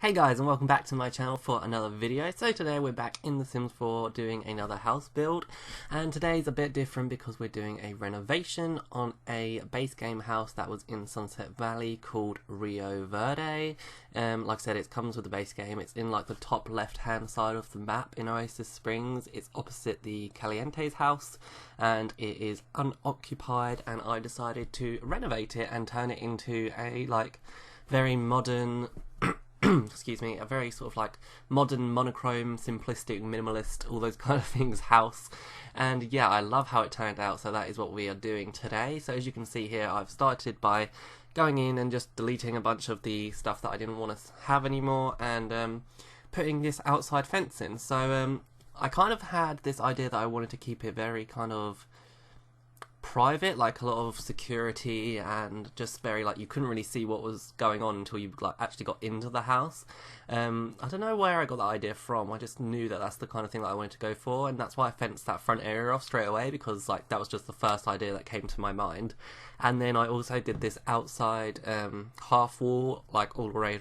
Hey guys, and welcome back to my channel for another video. So today we're back in The Sims 4 doing another house build, and today's a bit different because we're doing a renovation on a base game house that was in Sunset Valley called Rio Verde. Like I said, it comes with the base game. It's in like the top left hand side of the map in Oasis Springs. It's opposite the Caliente's house and it is unoccupied, and I decided to renovate it and turn it into a like very modern excuse me, a very sort of like modern, monochrome, simplistic, minimalist, all those kind of things house. And yeah, I love how it turned out, so that is what we are doing today. So as you can see here, I've started by going in and just deleting a bunch of the stuff that I didn't want to have anymore, and putting this outside fence in. So I kind of had this idea that I wanted to keep it very kind of private, like a lot of security, and just very like you couldn't really see what was going on until you like actually got into the house. I don't know where I got that idea from. I just knew that that's the kind of thing that I wanted to go for, and that's why I fenced that front area off straight away, because like that was just the first idea that came to my mind. And then I also did this outside half wall, like all the way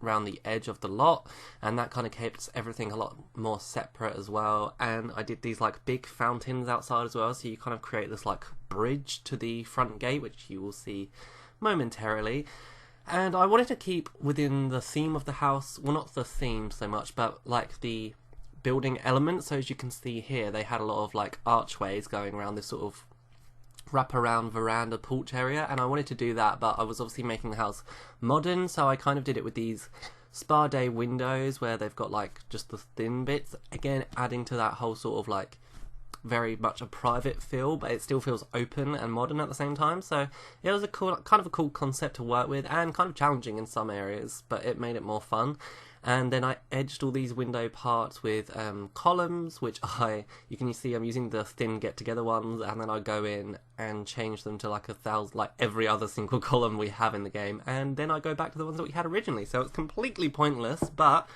around the edge of the lot, and that kind of keeps everything a lot more separate as well. And I did these like big fountains outside as well, so you kind of create this like bridge to the front gate, which you will see momentarily. And I wanted to keep within the theme of the house, well, not the theme so much, but like the building elements. So as you can see here, they had a lot of like archways going around this sort of wraparound veranda porch area, and I wanted to do that, but I was obviously making the house modern, so I kind of did it with these spa day windows where they've got like just the thin bits, again adding to that whole sort of like very much a private feel, but it still feels open and modern at the same time. So it was a cool, kind of a cool concept to work with, and kind of challenging in some areas, but it made it more fun. And then I edged all these window parts with columns, which you can see I'm using the thin get together ones, and then I go in and change them to like 1,000, like every other single column we have in the game, and then I go back to the ones that we had originally. So it's completely pointless, but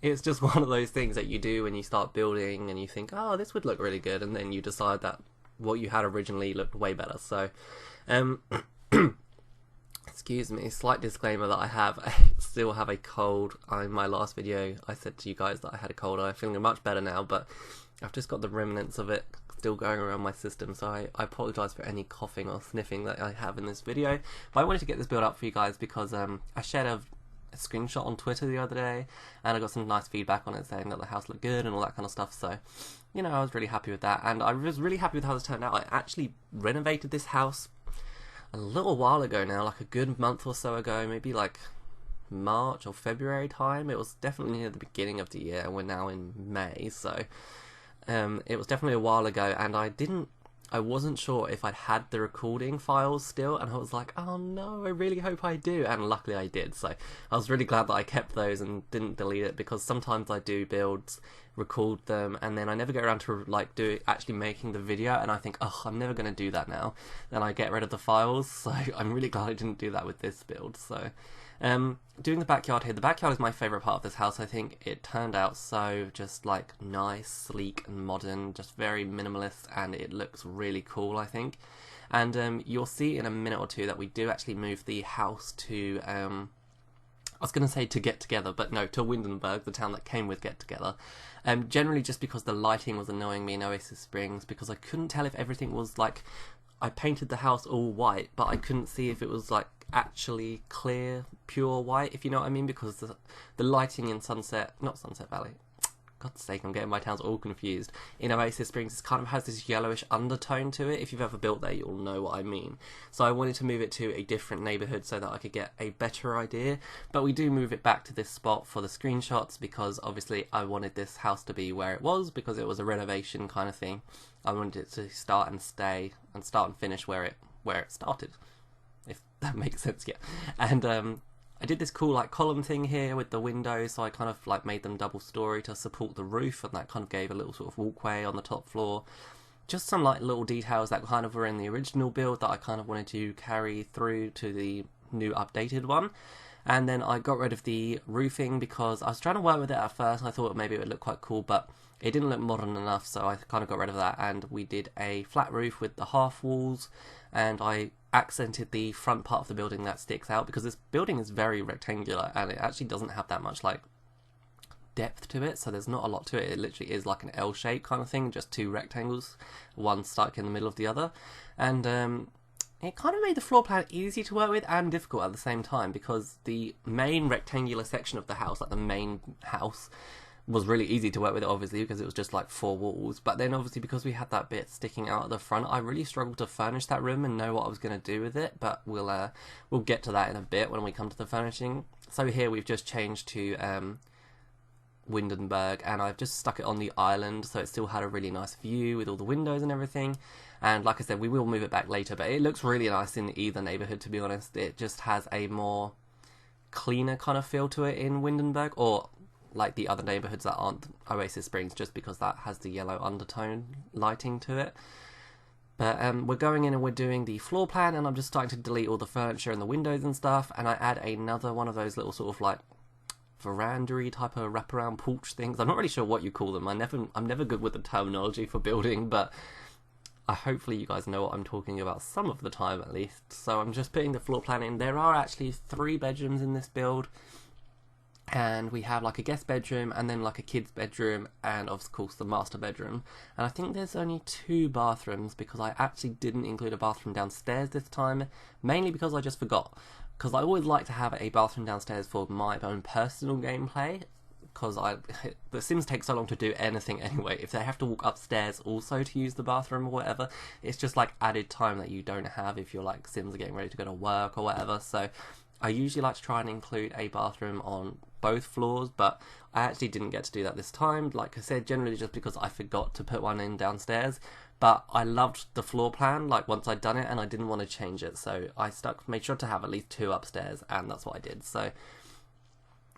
it's just one of those things that you do when you start building and you think, oh, this would look really good, and then you decide that what you had originally looked way better. So excuse me, slight disclaimer that I still have a cold. In my last video I said to you guys that I had a cold. I'm feeling much better now, but I've just got the remnants of it still going around my system, so I apologise for any coughing or sniffing that I have in this video. But I wanted to get this build up for you guys because I shared a screenshot on Twitter the other day, and I got some nice feedback on it saying that the house looked good and all that kind of stuff. So, you know, I was really happy with that, and I was really happy with how this turned out. I actually renovated this house a little while ago now, like a good month or so ago, maybe like March or February time. It was definitely near the beginning of the year, and we're now in May, so it was definitely a while ago, and I wasn't sure if I'd had the recording files still, and I was like, oh no, I really hope I do, and luckily I did. So I was really glad that I kept those and didn't delete it, because sometimes I do builds, record them, and then I never get around to like actually making the video, and I think, oh, I'm never going to do that now. Then I get rid of the files, so I'm really glad I didn't do that with this build. So doing the backyard here, the backyard is my favourite part of this house. I think it turned out so just like nice, sleek and modern, just very minimalist, and it looks really cool, I think. And you'll see in a minute or two that we do actually move the house to I was going to say to Get Together, but no, to Windenburg, the town that came with Get Together. Generally just because the lighting was annoying me in Oasis Springs, because I couldn't tell if everything was like, I painted the house all white, but I couldn't see if it was like actually clear, pure white, if you know what I mean, because the lighting in not Sunset Valley, God's sake, I'm getting my towns all confused. In Oasis Springs, it kind of has this yellowish undertone to it. If you've ever built there, you'll know what I mean. So I wanted to move it to a different neighbourhood so that I could get a better idea. But we do move it back to this spot for the screenshots, because obviously I wanted this house to be where it was, because it was a renovation kind of thing. I wanted it to start and stay, and start and finish where it started, if that makes sense, yeah. And I did this cool like column thing here with the windows, so I kind of like made them double story to support the roof, and that kind of gave a little sort of walkway on the top floor. Just some like little details that kind of were in the original build that I kind of wanted to carry through to the new updated one. And then I got rid of the roofing because I was trying to work with it at first. I thought maybe it would look quite cool, but it didn't look modern enough, so I kind of got rid of that, and we did a flat roof with the half walls, and I accented the front part of the building that sticks out, because this building is very rectangular and it actually doesn't have that much like depth to it, so there's not a lot to it. It literally is like an L shape kind of thing, just two rectangles, one stuck in the middle of the other, and it kind of made the floor plan easy to work with and difficult at the same time, because the main rectangular section of the house, like the main house, was really easy to work with, obviously, because it was just like 4 walls. But then obviously because we had that bit sticking out at the front, I really struggled to furnish that room and know what I was going to do with it, but we'll get to that in a bit when we come to the furnishing. So here we've just changed to Windenburg, and I've just stuck it on the island, so it still had a really nice view with all the windows and everything. And like I said, we will move it back later, but it looks really nice in either neighbourhood, to be honest. It just has a more cleaner kind of feel to it in Windenburg, or like the other neighbourhoods that aren't Oasis Springs, just because that has the yellow undertone lighting to it. But we're going in and we're doing the floor plan, and I'm just starting to delete all the furniture and the windows and stuff, and I add another one of those little sort of like veranda-y type of wraparound porch things. I'm not really sure what you call them. I'm never good with the terminology for building, but hopefully you guys know what I'm talking about some of the time at least. So I'm just putting the floor plan in. There are actually 3 bedrooms in this build, and we have like a guest bedroom and then like a kid's bedroom and of course the master bedroom, and I think there's only 2 bathrooms because I actually didn't include a bathroom downstairs this time, mainly because I just forgot, because I always like to have a bathroom downstairs for my own personal gameplay, because the Sims take so long to do anything anyway. If they have to walk upstairs also to use the bathroom or whatever, it's just like added time that you don't have if you're like Sims are getting ready to go to work or whatever. So I usually like to try and include a bathroom on both floors, but I actually didn't get to do that this time. Like I said, generally just because I forgot to put one in downstairs, but I loved the floor plan like once I'd done it, and I didn't want to change it, so I made sure to have at least 2 upstairs, and that's what I did. So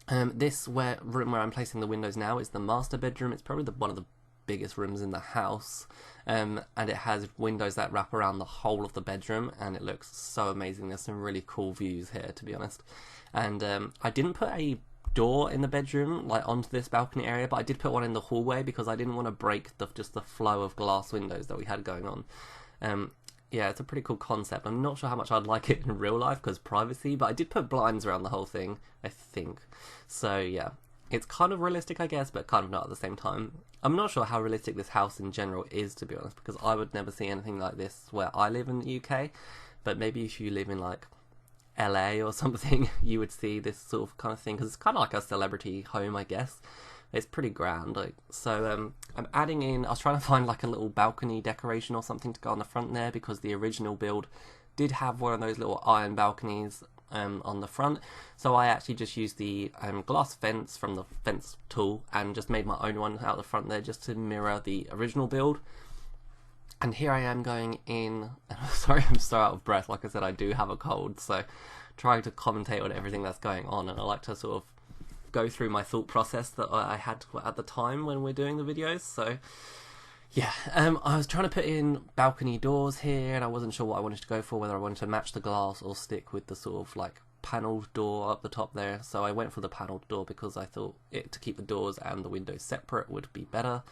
this room where I'm placing the windows now is the master bedroom. It's probably one of the biggest rooms in the house, and it has windows that wrap around the whole of the bedroom, and it looks so amazing. There's some really cool views here, to be honest. And I didn't put a door in the bedroom like onto this balcony area, but I did put one in the hallway because I didn't want to break just the flow of glass windows that we had going on. Yeah, it's a pretty cool concept. I'm not sure how much I'd like it in real life because privacy, but I did put blinds around the whole thing, I think. So yeah, it's kind of realistic, I guess, but kind of not at the same time. I'm not sure how realistic this house in general is, to be honest, because I would never see anything like this where I live in the UK, but maybe if you live in like LA or something, you would see this sort of kind of thing, because it's kind of like a celebrity home, I guess. It's pretty grand. So I'm adding in, I was trying to find like a little balcony decoration or something to go on the front there, because the original build did have one of those little iron balconies on the front, so I actually just used the glass fence from the fence tool and just made my own one out the front there just to mirror the original build. And here I am going in, sorry I'm so out of breath, like I said I do have a cold, so trying to commentate on everything that's going on, and I like to sort of go through my thought process that I had at the time when we're doing the videos. So yeah, I was trying to put in balcony doors here, and I wasn't sure what I wanted to go for, whether I wanted to match the glass or stick with the sort of like panelled door up the top there. So I went for the panelled door because I thought to keep the doors and the windows separate would be better.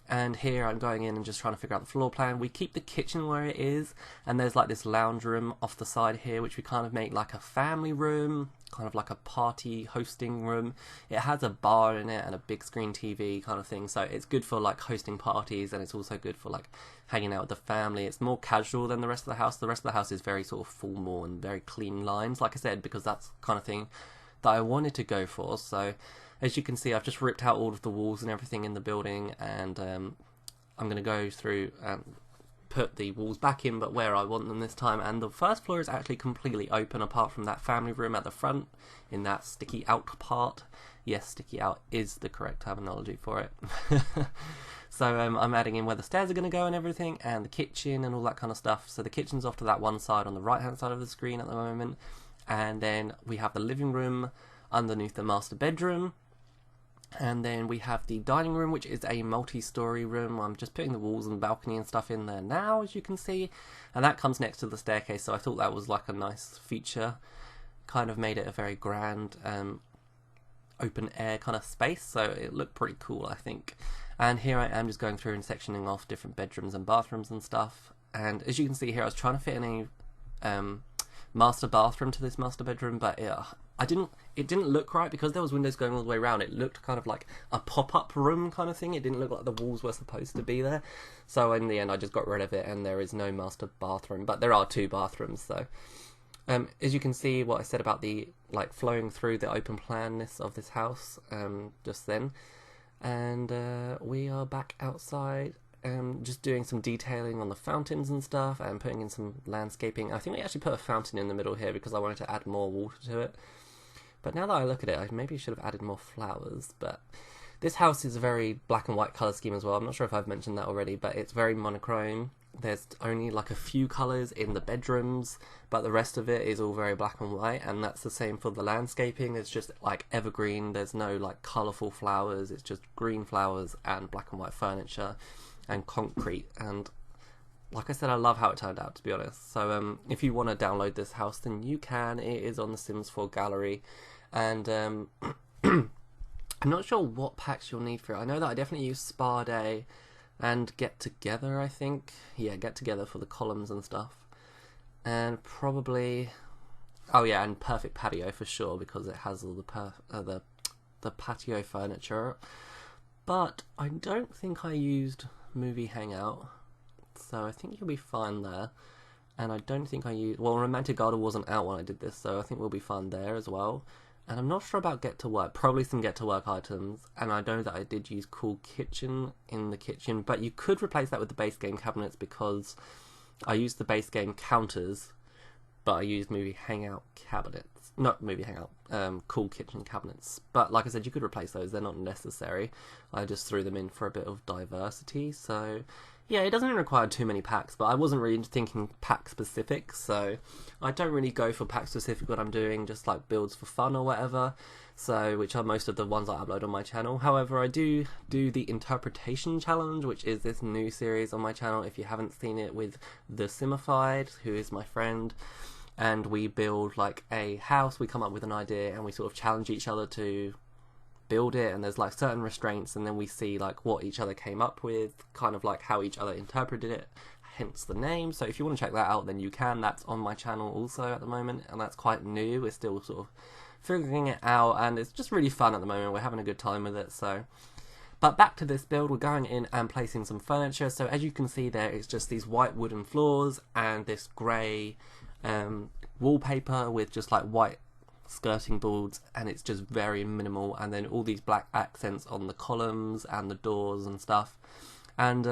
And here I'm going in and just trying to figure out the floor plan. We keep the kitchen where it is, and there's like this lounge room off the side here, which we kind of make like a family room, kind of like a party hosting room. It has a bar in it and a big screen TV kind of thing, so it's good for like hosting parties, and it's also good for like hanging out with the family. It's more casual than the rest of the house. The rest of the house is very sort of formal and very clean lines, like I said, because that's the kind of thing that I wanted to go for. So as you can see, I've just ripped out all of the walls and everything in the building, and I'm going to go through and put the walls back in, but where I want them this time. And the first floor is actually completely open apart from that family room at the front in that sticky out part. Yes, sticky out is the correct terminology for it. So I'm adding in where the stairs are going to go and everything, and the kitchen and all that kind of stuff. So the kitchen's off to that one side on the right hand side of the screen at the moment, and then we have the living room underneath the master bedroom. And then we have the dining room, which is a multi-story room. I'm just putting the walls and balcony and stuff in there now, as you can see. And that comes next to the staircase, so I thought that was like a nice feature. Kind of made it a very grand open air kind of space, so it looked pretty cool, I think. And here I am just going through and sectioning off different bedrooms and bathrooms and stuff. And as you can see here, I was trying to fit in a master bathroom to this master bedroom, but it didn't look right because there was windows going all the way around. It looked kind of like a pop-up room kind of thing. It didn't look like the walls were supposed to be there. So in the end, I just got rid of it, and there is no master bathroom, but there are 2 bathrooms. So as you can see, what I said about the like flowing through the open planness of this house just then. And we are back outside, just doing some detailing on the fountains and stuff, and putting in some landscaping. I think we actually put a fountain in the middle here because I wanted to add more water to it. But now that I look at it, I maybe should have added more flowers. But this house is a very black and white colour scheme as well. I'm not sure if I've mentioned that already, but it's very monochrome. There's only like a few colours in the bedrooms, but the rest of it is all very black and white, and that's the same for the landscaping. It's just like evergreen. There's no like colourful flowers. It's just green flowers and black and white furniture and concrete. And like I said, I love how it turned out, to be honest. So if you want to download this house, then you can. It is on the Sims 4 gallery, and I'm not sure what packs you'll need for it. I know that I definitely use Spa Day and Get Together, I think. Yeah, Get Together for the columns and stuff. And probably, oh yeah, and Perfect Patio for sure, because it has all the patio furniture. But I don't think I used Movie Hangout, so I think you'll be fine there. And I don't think I used, well, Romantic Garden wasn't out when I did this, so I think we'll be fine there as well. And I'm not sure about Get to Work, probably some Get to Work items, and I know that I did use Cool Kitchen in the kitchen, but you could replace that with the base game cabinets because I used the base game counters, but I used Movie Hangout cabinets. Not Movie Hangout, Cool Kitchen cabinets. But like I said, you could replace those, they're not necessary. I just threw them in for a bit of diversity, so yeah, it doesn't require too many packs, but I wasn't really thinking pack specific, so I don't really go for pack specific when I'm doing just like builds for fun or whatever, so which are most of the ones I upload on my channel. However, I do the interpretation challenge, which is this new series on my channel if you haven't seen it, with the Simified, who is my friend, and we build like a house. We come up with an idea and we sort of challenge each other to build it, and there's like certain restraints, and then we see like what each other came up with, kind of like how each other interpreted it, hence the name. So if you want to check that out, then you can. That's on my channel also at the moment, and that's quite new. We're still sort of figuring it out, and it's just really fun at the moment. We're having a good time with it. So, but back to this build, we're going in and placing some furniture. So as you can see there, it's just these white wooden floors and this grey wallpaper with just like white skirting boards, and it's just very minimal, and then all these black accents on the columns and the doors and stuff. And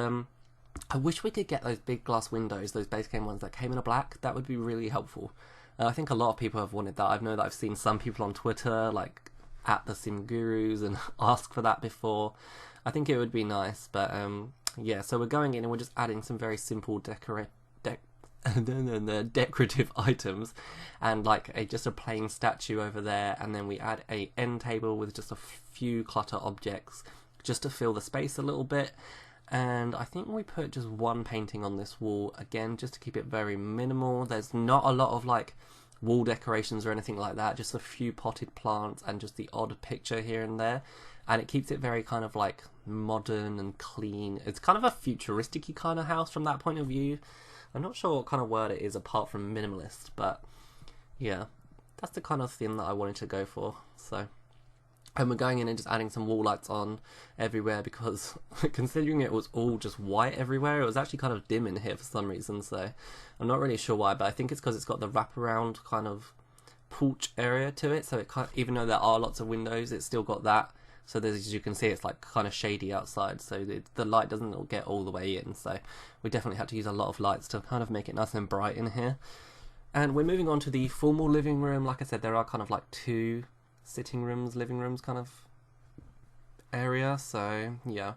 I wish we could get those big glass windows, those base game ones that came in a black. That would be really helpful. I think a lot of people have wanted that. I know that I've seen some people on Twitter, like at the Sim Gurus, and ask for that before. I think it would be nice, but yeah, so we're going in and we're just adding some very simple decorative items, and like just a plain statue over there, and then we add a end table with just a few clutter objects just to fill the space a little bit. And I think we put just one painting on this wall, again just to keep it very minimal. There's not a lot of like wall decorations or anything like that, just a few potted plants and just the odd picture here and there, and it keeps it very kind of like modern and clean. It's kind of a futuristic-y kind of house from that point of view. I'm not sure what kind of word it is apart from minimalist, but yeah, that's the kind of thing that I wanted to go for. So, and we're going in and just adding some wall lights on everywhere, because considering it was all just white everywhere, it was actually kind of dim in here for some reason. So I'm not really sure why, but I think it's because it's got the wraparound kind of porch area to it. So it kind of, even though there are lots of windows, it's still got that. So there's, as you can see, it's like kind of shady outside, so the light doesn't get all the way in. So we definitely had to use a lot of lights to kind of make it nice and bright in here. And we're moving on to the formal living room. Like I said, there are kind of like 2 sitting rooms, living rooms kind of area. So yeah,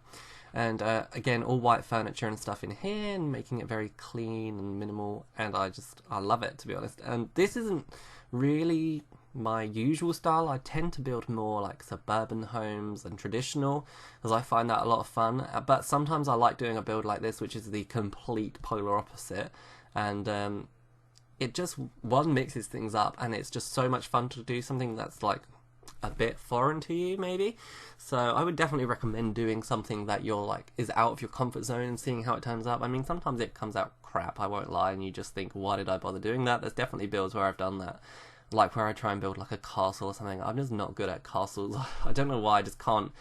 and again, all white furniture and stuff in here, and making it very clean and minimal. And I love it, to be honest. And this isn't really my usual style. I tend to build more like suburban homes and traditional, as I find that a lot of fun. But sometimes I like doing a build like this, which is the complete polar opposite, and it just mixes things up, and it's just so much fun to do something that's like a bit foreign to you, maybe. So I would definitely recommend doing something that you're like is out of your comfort zone and seeing how it turns out. I mean, sometimes it comes out crap, I won't lie, and you just think, why did I bother doing that? There's definitely builds where I've done that, like where I try and build like a castle or something. I'm just not good at castles. I don't know why, I just can't.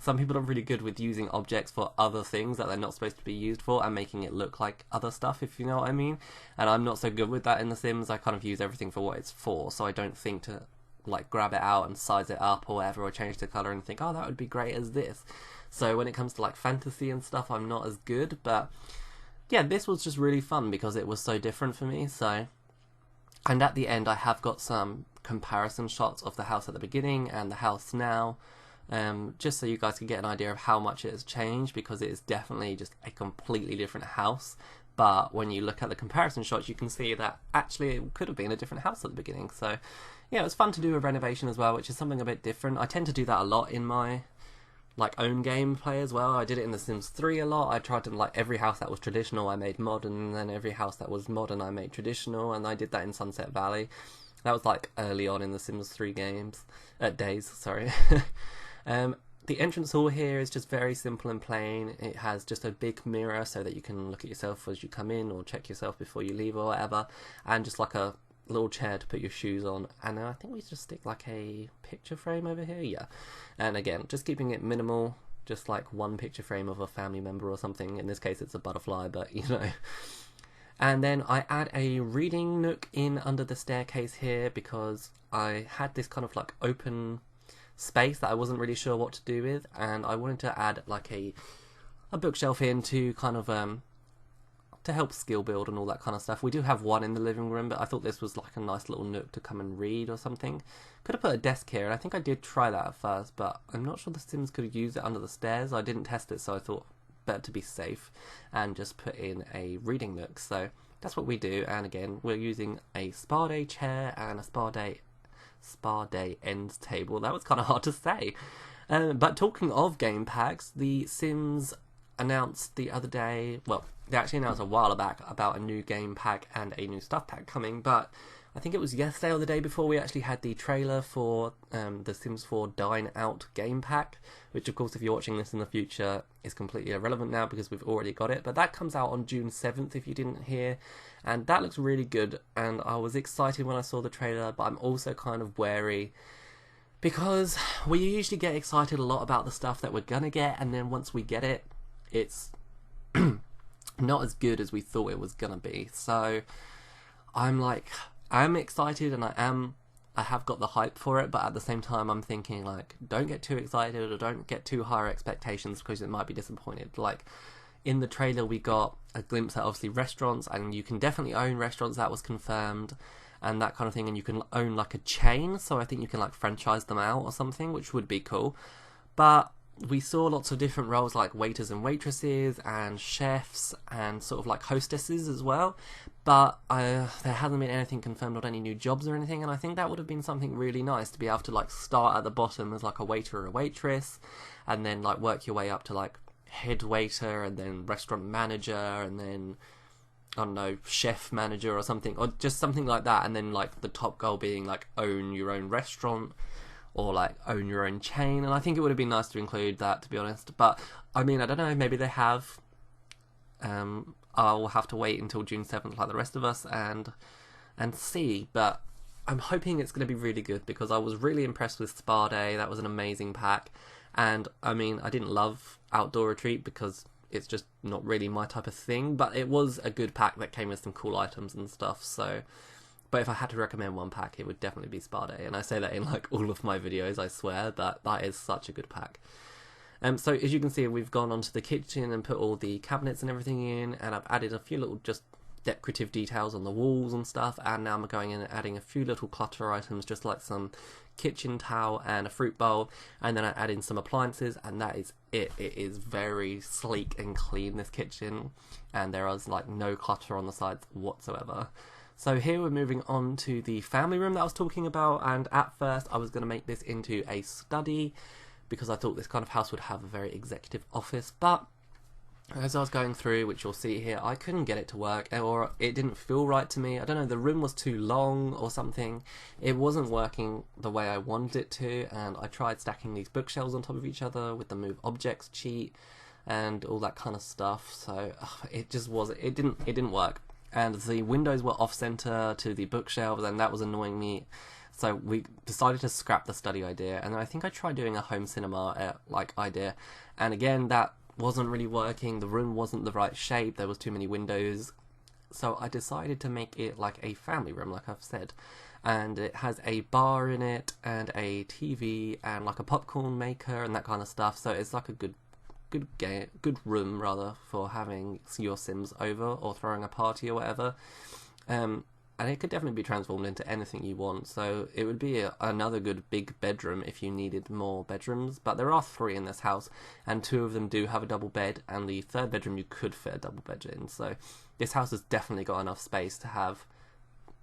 Some people are really good with using objects for other things that they're not supposed to be used for and making it look like other stuff, if you know what I mean. And I'm not so good with that in The Sims. I kind of use everything for what it's for, so I don't think to like grab it out and size it up or whatever, or change the colour and think, oh, that would be great as this. So when it comes to like fantasy and stuff, I'm not as good. But yeah, this was just really fun because it was so different for me. So, and at the end I have got some comparison shots of the house at the beginning and the house now, just so you guys can get an idea of how much it has changed, because it is definitely just a completely different house. But when you look at the comparison shots, you can see that actually it could have been a different house at the beginning. So yeah, it was fun to do a renovation as well, which is something a bit different. I tend to do that a lot in my like own gameplay as well. I did it in The Sims 3 a lot. I tried to, like, every house that was traditional I made modern, and then every house that was modern I made traditional, and I did that in Sunset Valley. That was like early on in The Sims 3 days, sorry. The entrance hall here is just very simple and plain. It has just a big mirror so that you can look at yourself as you come in, or check yourself before you leave or whatever, and just like a little chair to put your shoes on. And I think we just stick like a picture frame over here, yeah. And again, just keeping it minimal, just like one picture frame of a family member or something. In this case it's a butterfly, but you know. And then I add a reading nook in under the staircase here, because I had this kind of like open space that I wasn't really sure what to do with, and I wanted to add like a bookshelf in to kind of to help skill build and all that kind of stuff. We do have one in the living room, but I thought this was like a nice little nook to come and read or something. Could have put a desk here, and I think I did try that at first, but I'm not sure the Sims could use it under the stairs. I didn't test it, so I thought better to be safe and just put in a reading nook. So that's what we do. And again, we're using a spa day chair and a spa day end table. That was kind of hard to say. But talking of game packs, the Sims announced the other day, well, they actually announced a while back about a new game pack and a new stuff pack coming, but I think it was yesterday or the day before we actually had the trailer for the Sims 4 Dine Out game pack, which of course if you're watching this in the future is completely irrelevant now because we've already got it, but that comes out on June 7th if you didn't hear, and that looks really good, and I was excited when I saw the trailer, but I'm also kind of wary because we usually get excited a lot about the stuff that we're gonna get, and then once we get it, it's not as good as we thought it was gonna be. So I'm excited, and I have got the hype for it, but at the same time I'm thinking, like, don't get too excited or don't get too high expectations because it might be disappointed. Like, in the trailer we got a glimpse at obviously restaurants, and you can definitely own restaurants, that was confirmed, and that kind of thing, and you can own like a chain, so I think you can like franchise them out or something, which would be cool. But we saw lots of different roles like waiters and waitresses and chefs and sort of like hostesses as well, but there hasn't been anything confirmed on any new jobs or anything, and I think that would have been something really nice to be able to like start at the bottom as like a waiter or a waitress, and then like work your way up to like head waiter, and then restaurant manager, and then I don't know, chef manager or something, or just something like that, and then like the top goal being like own your own restaurant or like own your own chain. And I think it would have been nice to include that, to be honest, but I mean, I don't know, maybe they have. I'll have to wait until June 7th like the rest of us and see, but I'm hoping it's going to be really good because I was really impressed with Spa Day. That was an amazing pack, and I mean, I didn't love Outdoor Retreat because it's just not really my type of thing, but it was a good pack that came with some cool items and stuff. So, but if I had to recommend one pack, it would definitely be Spa Day, and I say that in like all of my videos, I swear, that is such a good pack. So as you can see, we've gone onto the kitchen and put all the cabinets and everything in, and I've added a few little just decorative details on the walls and stuff, and now I'm going in and adding a few little clutter items, just like some kitchen towel and a fruit bowl, and then I add in some appliances, and that is it. It is very sleek and clean, this kitchen, and there is like no clutter on the sides whatsoever. So here we're moving on to the family room that I was talking about, and at first I was going to make this into a study because I thought this kind of house would have a very executive office, but As I was going through, which you'll see here, I couldn't get it to work, or it didn't feel right to me. I don't know, the room was too long or something. It wasn't working the way I wanted it to, and I tried stacking these bookshelves on top of each other with the move objects cheat and all that kind of stuff. So it just wasn't. It didn't work, and the windows were off center to the bookshelves, and that was annoying me. So we decided to scrap the study idea, and then I think I tried doing a home cinema idea, and again that wasn't really working. The room wasn't the right shape, there was too many windows, so I decided to make it like a family room, like I've said, and it has a bar in it and a TV and like a popcorn maker and that kind of stuff. So it's like a good room rather for having your Sims over or throwing a party or whatever. And it could definitely be transformed into anything you want, so it would be another good big bedroom if you needed more bedrooms. But there are 3 in this house, and 2 of them do have a double bed, and the 3rd bedroom you could fit a double bed in. So this house has definitely got enough space to have,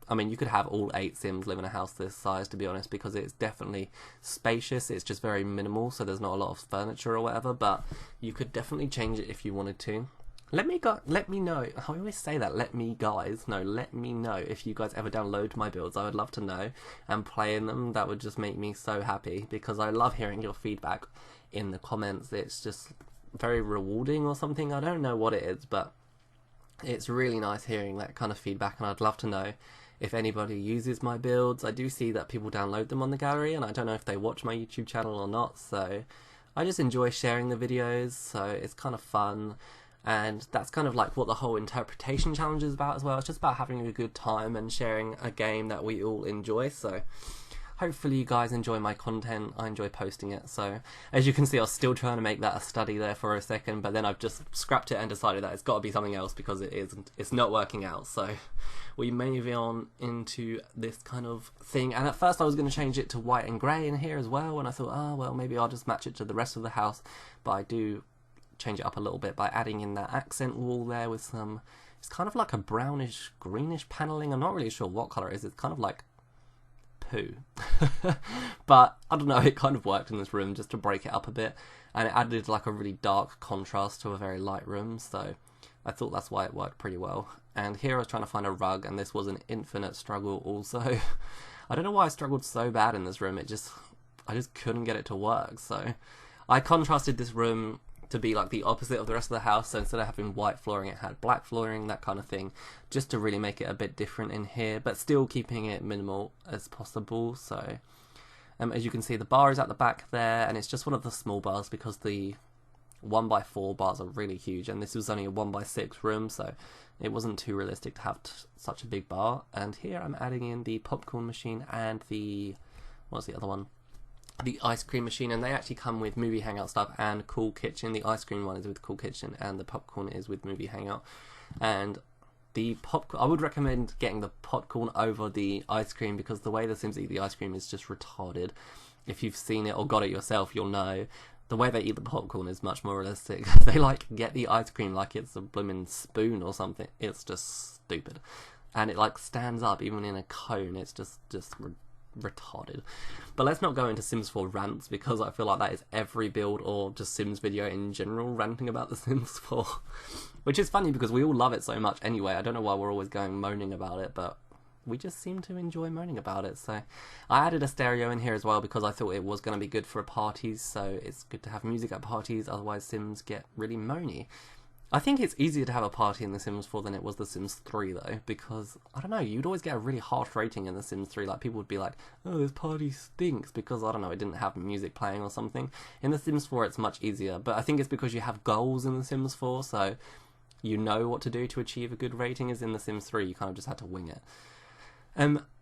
I mean, you could have all 8 Sims live in a house this size, to be honest, because it's definitely spacious. It's just very minimal, so there's not a lot of furniture or whatever, but you could definitely change it if you wanted to. Let me know. I always say that. Let me know if you guys ever download my builds. I would love to know, and playing them, that would just make me so happy, because I love hearing your feedback in the comments. It's just very rewarding or something. I don't know what it is, but it's really nice hearing that kind of feedback, and I'd love to know if anybody uses my builds. I do see that people download them on the gallery, and I don't know if they watch my YouTube channel or not, so I just enjoy sharing the videos, so it's kind of fun. And that's kind of like what the whole interpretation challenge is about as well. It's just about having a good time and sharing a game that we all enjoy. So hopefully you guys enjoy my content. I enjoy posting it. So as you can see, I was still trying to make that a study there for a second, but then I've just scrapped it and decided that it's got to be something else because it's not working out. So we move on into this kind of thing. And at first I was going to change it to white and grey in here as well, and I thought, oh well, maybe I'll just match it to the rest of the house. But I do change it up a little bit by adding in that accent wall there with some, it's kind of like a brownish greenish paneling. I'm not really sure what color it is. It's kind of like poo but I don't know, it kind of worked in this room just to break it up a bit, and it added like a really dark contrast to a very light room, so I thought that's why it worked pretty well. And here I was trying to find a rug, and this was an infinite struggle also. I don't know why I struggled so bad in this room. I just couldn't get it to work. So I contrasted this room to be like the opposite of the rest of the house, so instead of having white flooring it had black flooring, that kind of thing, just to really make it a bit different in here, but still keeping it minimal as possible. So as you can see, the bar is at the back there, and it's just one of the small bars because the 1x4 bars are really huge, and this was only a 1x6 room, so it wasn't too realistic to have such a big bar. And here I'm adding in the popcorn machine and the, what's the other one? The ice cream machine, and they actually come with movie hangout stuff and cool kitchen. The ice cream one is with cool kitchen and the popcorn is with movie hangout. And the popcorn, I would recommend getting the popcorn over the ice cream, because the way the Sims eat the ice cream is just retarded. If you've seen it or got it yourself, you'll know the way they eat the popcorn is much more realistic. They like get the ice cream like it's a blooming spoon or something. It's just stupid, and it like stands up even in a cone. It's just retarded. But let's not go into Sims 4 rants, because I feel like that is every build or just Sims video in general, ranting about the Sims 4, which is funny because we all love it so much anyway. I don't know why we're always going moaning about it, but we just seem to enjoy moaning about it. So I added a stereo in here as well because I thought it was going to be good for parties, so it's good to have music at parties, otherwise Sims get really moany. I think it's easier to have a party in The Sims 4 than it was The Sims 3 though, because, I don't know, you'd always get a really harsh rating in The Sims 3, like people would be like, oh, this party stinks, because, I don't know, it didn't have music playing or something. In The Sims 4 it's much easier, but I think it's because you have goals in The Sims 4, so you know what to do to achieve a good rating, as in The Sims 3 you kind of just had to wing it.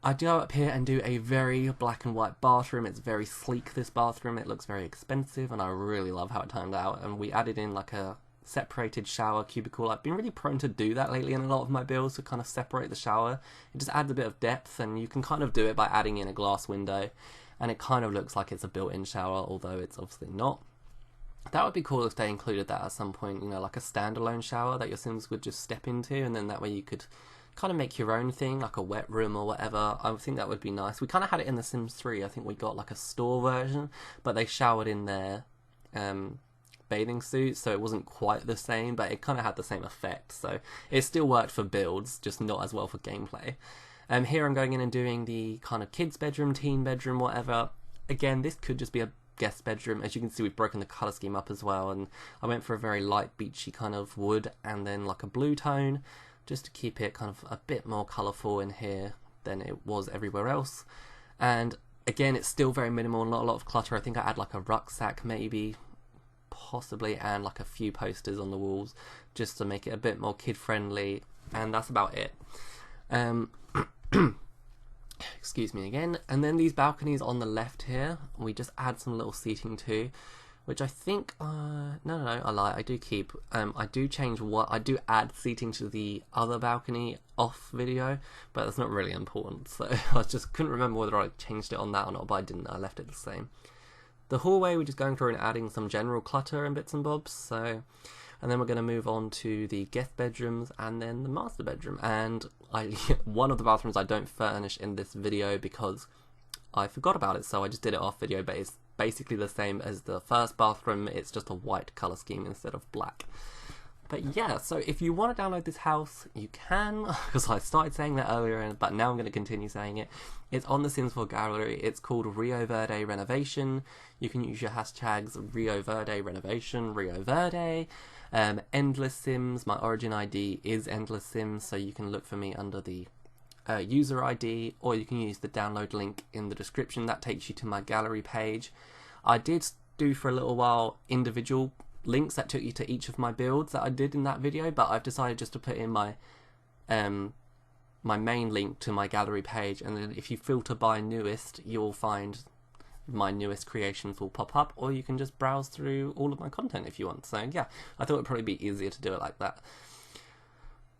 I go up here and do a very black and white bathroom. It's very sleek, this bathroom, it looks very expensive, and I really love how it turned out, and we added in like a separated shower cubicle. I've been really prone to do that lately in a lot of my builds, to kind of separate the shower. It just adds a bit of depth, and you can kind of do it by adding in a glass window, and it kind of looks like it's a built-in shower, although it's obviously not. That would be cool if they included that at some point, you know, like a standalone shower that your Sims would just step into, and then that way you could kind of make your own thing, like a wet room or whatever. I think that would be nice. We kind of had it in The Sims 3. I think we got like a store version, but they showered in there bathing suit, so it wasn't quite the same, but it kind of had the same effect. So it still worked for builds, just not as well for gameplay. Here I'm going in and doing the kind of kids bedroom, teen bedroom, whatever. Again, this could just be a guest bedroom. As you can see, we've broken the color scheme up as well, and I went for a very light beachy kind of wood and then like a blue tone, just to keep it kind of a bit more colorful in here than it was everywhere else. And again, it's still very minimal, not a lot of clutter. I think I had like a rucksack maybe, possibly, and like a few posters on the walls just to make it a bit more kid friendly, and that's about it. Excuse me again. And then these balconies on the left here, we just add some little seating to, which I think no, I lie, I do keep. I do change what I do add seating to the other balcony off video, but that's not really important, so I just couldn't remember whether I changed it on that or not, but I didn't. I left it the same. The hallway, we're just going through and adding some general clutter and bits and bobs. So, and then we're going to move on to the guest bedrooms and then the master bedroom. And one of the bathrooms I don't furnish in this video because I forgot about it, so I just did it off video, but it's basically the same as the first bathroom. It's just a white color scheme instead of black. But yeah, so if you want to download this house, you can, because I started saying that earlier, but now I'm going to continue saying it. It's on the Sims 4 gallery. It's called Rio Verde Renovation. You can use your hashtags Rio Verde Renovation, Rio Verde, EndlxssSims. My origin ID is EndlxssSims, so you can look for me under the user ID, or you can use the download link in the description. That takes you to my gallery page. I did do for a little while individual links that took you to each of my builds that I did in that video, but I've decided just to put in my my main link to my gallery page, and then if you filter by newest, you'll find my newest creations will pop up, or you can just browse through all of my content if you want. So yeah, I thought it'd probably be easier to do it like that.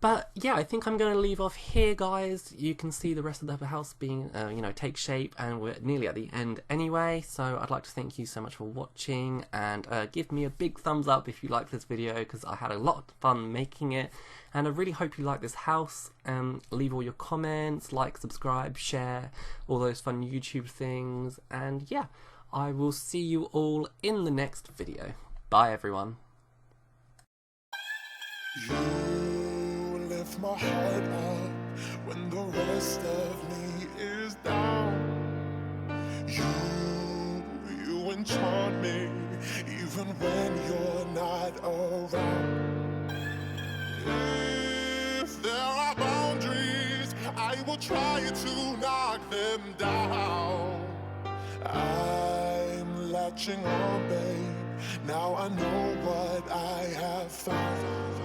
But yeah, I think I'm going to leave off here, guys. You can see the rest of the house being, take shape, and we're nearly at the end anyway. So I'd like to thank you so much for watching, and give me a big thumbs up if you like this video, because I had a lot of fun making it. And I really hope you like this house. Leave all your comments, like, subscribe, share, all those fun YouTube things. And yeah, I will see you all in the next video. Bye, everyone. Lift my heart up when the rest of me is down. You enchant me even when you're not around. If there are boundaries, I will try to knock them down. I'm latching on, babe. Now I know what I have found.